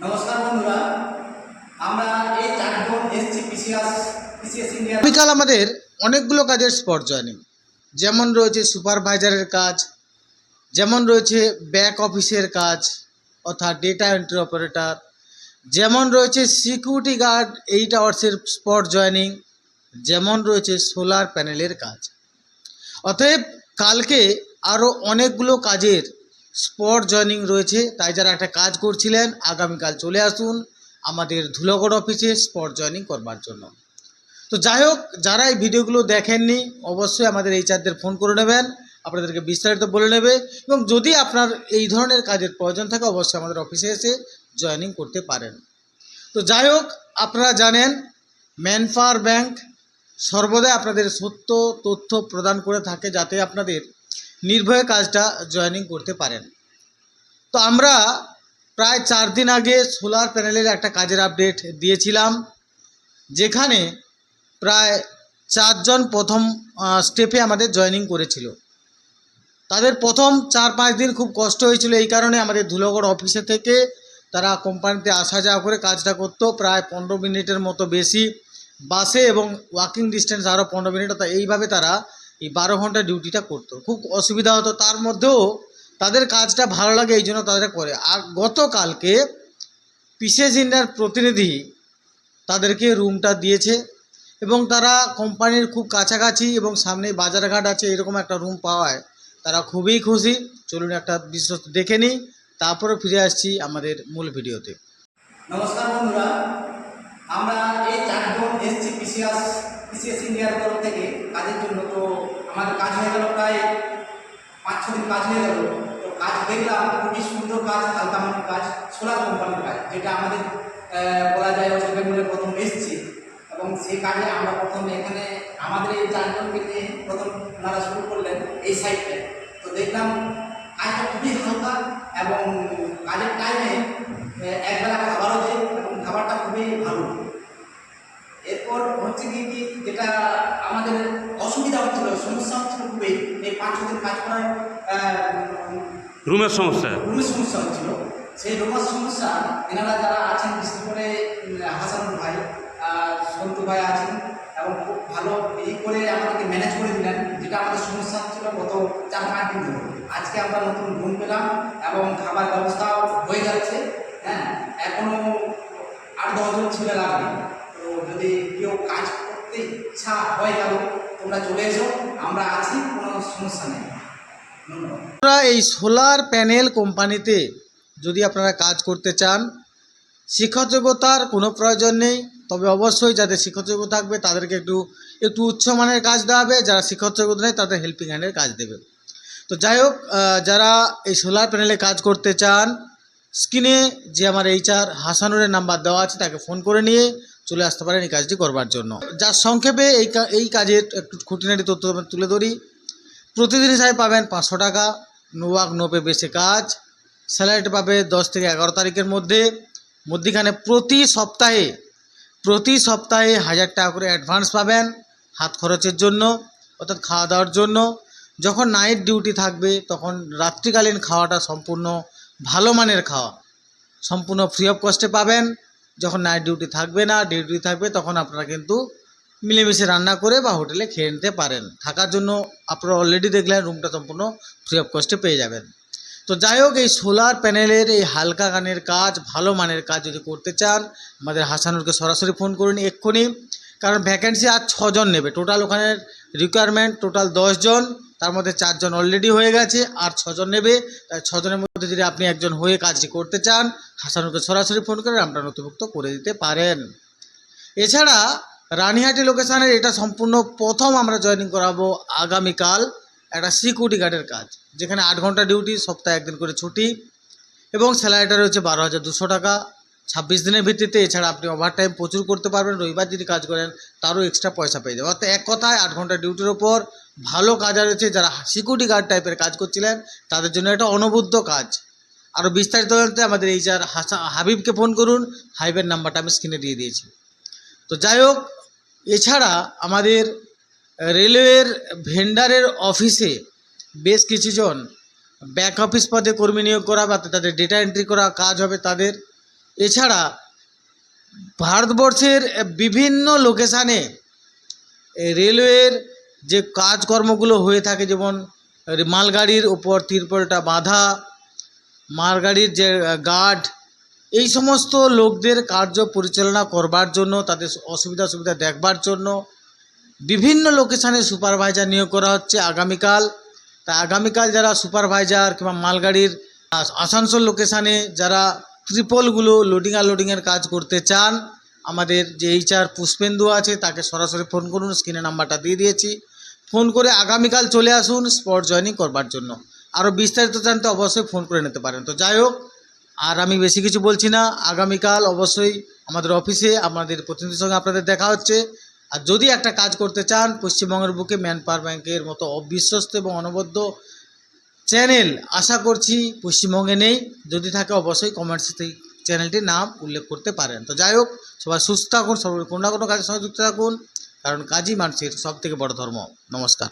নমস্কার বন্ধুরা, আমরা এই চারজন এসছি পিসিএস ইন্ডিয়া। আগামীকাল আমাদের অনেকগুলো কাজের স্পট জয়েনিং, যেমন রয়েছে সুপারভাইজারের কাজ, যেমন রয়েছে ব্যাক অফিসের কাজ অর্থাৎ ডেটা এন্ট্রি অপারেটর, যেমন রয়েছে সিকিউরিটি গার্ড 8 আওয়ার্সের স্পট জয়েনিং, যেমন রয়েছে সোলার প্যানেলের কাজ। অতএব কালকে আরও অনেকগুলো কাজের স্পট জয়েনিং রয়েছে, তাই যারা একটা কাজ করছিলেন আগামীকাল চলে আসুন আমাদের ধুলাগড় অফিসে স্পট জয়েনিং করবার জন্য। তো যাই হোক, যারা এই ভিডিওগুলো দেখেননি অবশ্যই আমাদের এইচআরদের ফোন করে নেবেন, আপনাদেরকে বিস্তারিত বলে নেবে, এবং যদি আপনার এই ধরনের কাজের প্রয়োজন থাকে অবশ্যই আমাদের অফিসে এসে জয়েনিং করতে পারেন। তো যাই হোক, আপনারা জানেন ম্যানপাওয়ার ব্যাংক সর্বদা আপনাদের সত্য তথ্য প্রদান করে থাকে যাতে আপনাদের নির্ভয়ে কাজটা জয়েনিং করতে পারেন। তো আমরা প্রায় 4 দিন আগে সোলার প্যানেলের একটা কাজের আপডেট দিয়েছিলাম, যেখানে প্রায় 4 জন প্রথম স্টেপে আমাদের জয়েনিং করেছিল। তাদের প্রথম 4-5 দিন খুব কষ্ট হয়েছিল, এই কারণে আমাদের ধুলাগড় অফিসে থেকে তারা কোম্পানিতে আসা যাওয়া করে কাজটা করতো প্রায় 15 মিনিটের মতো বেশি বাসে, এবং ওয়াকিং ডিস্টেন্স আরও 15 মিনিট, অর্থাৎ এইভাবে তারা এই 12 ঘন্টা ডিউটিটা করতো। খুব অসুবিধা হতো, তার মধ্যেও তাদের কাজটা ভালো লাগে এই জন্য তাদের করে। আর গতকালকে পিসিএস ইন্ডিয়ার প্রতিনিধি তাদেরকে রুমটা দিয়েছে, এবং তারা কোম্পানির খুব কাছাকাছি এবং সামনে বাজারঘাট আছে এরকম একটা রুম পাওয়ায় তারা খুবই খুশি। চলুন একটা বিশ্বস্ত দেখে নিই, তারপরে ফিরে আসছি আমাদের মূল ভিডিওতে। নমস্কার বন্ধুরা, আমরা এই চারজন এসছি পিসিএস ইন্ডিয়ার তরফ থেকে কাজের জন্য। তো আমাদের কাজ হয়ে গেল প্রায় 5-6 দিন কাজ হয়ে গেল। তো কাজ দেখলাম খুবই সুন্দর কাজ, হালকা মানের কাজ, সোলার কোম্পানির কাজ, যেটা আমাদের বলা যায় ওয়েস্ট বেঙ্গলে প্রথম এসছি। এবং সেই কাজে আমরা প্রথম এখানে আমাদের এই চারজনকে নিয়ে প্রথম ওনারা শুরু করলেন এই সাইডটায়। তো দেখলাম কাজটা খুবই হালকা এবং কাজের টাইমে একবেলা খাবারও দেয় এবং খাবারটা খুবই ভালো। এরপর হচ্ছে কি যেটা আমাদের অসুবিধা হচ্ছিল, সমস্যা হচ্ছিল খুবই, এই 5-6 দিন কাজ করার রুমের সমস্যা হচ্ছিল। সেই রুমের সমস্যা এনারা যারা আছেন, বিশেষ করে হাসানুর ভাই, সন্তু ভাই আছেন, এবং খুব ভালো করে আমাদেরকে ম্যানেজ করে দিলেন, যেটা আমাদের সমস্যা হচ্ছিল গত 4-5 দিন ধরে। আজকে আমরা নতুন রুম পেলাম এবং খাবার ব্যবস্থাও হয়ে যাচ্ছে। হ্যাঁ, এখনও 8-10 জন ছেলে লাগবে। তো যদি কেউ কাজ করতে ইচ্ছা হয়ে গেল, তোমরা চলে এসো, আমরা আছি, কোনো সমস্যা নেই। ধন্যবাদ। আপনারা এই সোলার প্যানেল কোম্পানিতে যদি আপনারা কাজ করতে চান, শিক্ষাযোগ্যতার কোনো প্রয়োজন নেই, তবে অবশ্যই যাদের শিক্ষাযোগ্য থাকবে তাদেরকে একটু উচ্চমানের কাজ দেওয়া হবে, যারা শিক্ষাযোগ্যতা নেই তাদের হেল্পিং হ্যান্ডের কাজ দেবে। তো যাই হোক, যারা এই সোলার প্যানেলে কাজ করতে চান, স্ক্রিনে যে আমার এইচআর হাসানুরের নাম্বার দেওয়া আছে তাকে ফোন করে নিয়ে চলে আসতে পারেন এই কাজটি করবার জন্য। যার সংক্ষেপে এই কাজের একটু খুঁটিনাটি তথ্য তুলে ধরি। প্রতিদিন হিসাবে পাবেন 500 টাকা, নোয়াক নোপে বেশি কাজ, স্যালারিটা পাবে 10 থেকে 11 তারিখের মধ্যেখানে প্রতি সপ্তাহে 1000 টাকা করে অ্যাডভান্স পাবেন হাত খরচের জন্য, অর্থাৎ খাওয়া দাওয়ার জন্য। যখন নাইট ডিউটি থাকবে তখন রাত্রিকালীন খাওয়াটা সম্পূর্ণ ভালো মানের খাওয়া সম্পূর্ণ ফ্রি অফ কস্টে পাবেন। যখন নাইট ডিউটি থাকবে না, ডিউটি থাকবে, তখন আপনারা কিন্তু মিলেমিশে রান্না করে বা হোটেলে খেয়ে নিতে পারেন। থাকার জন্য আপনারা অলরেডি দেখলেন রুমটা সম্পূর্ণ ফ্রি অফ কস্টে পেয়ে যাবেন। তো যাই হোক, এই সোলার প্যানেলের এই হালকা গানের কাজ, ভালো মানের কাজ যদি করতে চান আমাদের হাসানুরকে সরাসরি ফোন করুন এক্ষুনি, কারণ ভ্যাকেন্সি আর 6 জন নেবে। টোটাল ওখানে রিকোয়ারমেন্ট টোটাল 10 জন, তার মধ্যে 4 জন অলরেডি হয়ে গেছে, আর 6 জন নেবে। তাই 6 জনের মধ্যে যদি আপনি একজন হয়ে কাজটি করতে চান, হাসানুরকে সরাসরি ফোন করে আমরা নথিভুক্ত করে দিতে পারেন। এছাড়া রানীহাটি লোকেশানের এটা সম্পূর্ণ প্রথম আমরা জয়েনিং করাবো আগামীকাল একটা সিকিউরিটি গার্ডের কাজ, যেখানে 8 ঘন্টা ডিউটি, সপ্তাহে 1 দিন করে ছুটি, এবং স্যালারিটা রয়েছে 12,200 টাকা 26 দিনের ভিত্তিতে। এছাড়া আপনি ওভারটাইম প্রচুর করতে পারবেন, রবিবার যদি কাজ করেন তারও এক্সট্রা পয়সা পেয়ে যাবেন। অর্থাৎ এক কথায় 8 ঘন্টা ডিউটির ওপর ভালো কাজ রয়েছে। যারা সিকিউরিটি গার্ড টাইপের কাজ করছিলেন তাদের জন্য এটা অনবদ্য কাজ। আরও বিস্তারিত জানতে আমাদের এইচআর হাবিবকে ফোন করুন, হাবিবের নাম্বারটা আমি স্ক্রিনে দিয়ে দিয়েছি। তো যাই হোক, এছাড়া আমাদের রেলওয়ের ভেন্ডারের অফিসে বেশ কিছুজন ব্যাক অফিস পদে কর্মী নিয়োগ করা বা তাদের ডেটা এন্ট্রি করা কাজ হবে তাদের। এছাড়া ভারতবর্ষের বিভিন্ন লোকেশানে রেলওয়ের যে কাজকর্মগুলো হয়ে থাকে, যেমন মালগাড়ির ওপর তিরপলটা বাঁধা, মালগাড়ির যে গার্ড, এই সমস্ত লোকদের কার্য পরিচালনা করবার জন্য, তাদের অসুবিধা সুবিধা দেখবার জন্য বিভিন্ন লোকেশানে সুপারভাইজার নিয়োগ করা হচ্ছে আগামীকাল। তা আগামীকাল যারা সুপারভাইজার কিংবা মালগাড়ির আসানসোল লোকেশানে যারা ট্রিপলগুলো লোডিং আনলোডিংয়ের কাজ করতে চান, আমাদের যে HR পুষ্পেন্দু আছে তাকে সরাসরি ফোন করুন, স্ক্রিনে নাম্বারটা দিয়ে দিয়েছি। ফোন করে আগামীকাল চলে আসুন স্পট জয়েনিং করবার জন্য। আরও বিস্তারিত জানতে অবশ্যই ফোন করে নিতে পারেন। তো যাই হোক, আর আমি বেশি কিছু বলছি না, আগামীকাল অবশ্যই আমাদের অফিসে আমাদের প্রতিনিধির সঙ্গে আপনাদের দেখা হচ্ছে। আর যদি একটা কাজ করতে চান, পশ্চিমবঙ্গের বুকে ম্যান পাওয়ার ব্যাংকের মতো অবিশ্বস্ত এবং অনবদ্য চ্যানেল আশা করছি পশ্চিমবঙ্গে নেই। যদি থাকে অবশ্যই কমেন্টসে সেই চ্যানেলটির নাম উল্লেখ করতে পারেন। তো যাই হোক, সবাই সুস্থ থাকুন, সবাই কোনো না কোনো কাজের সঙ্গে যুক্ত থাকুন, কারণ কাজই মানুষের সবথেকে বড় ধর্ম। নমস্কার।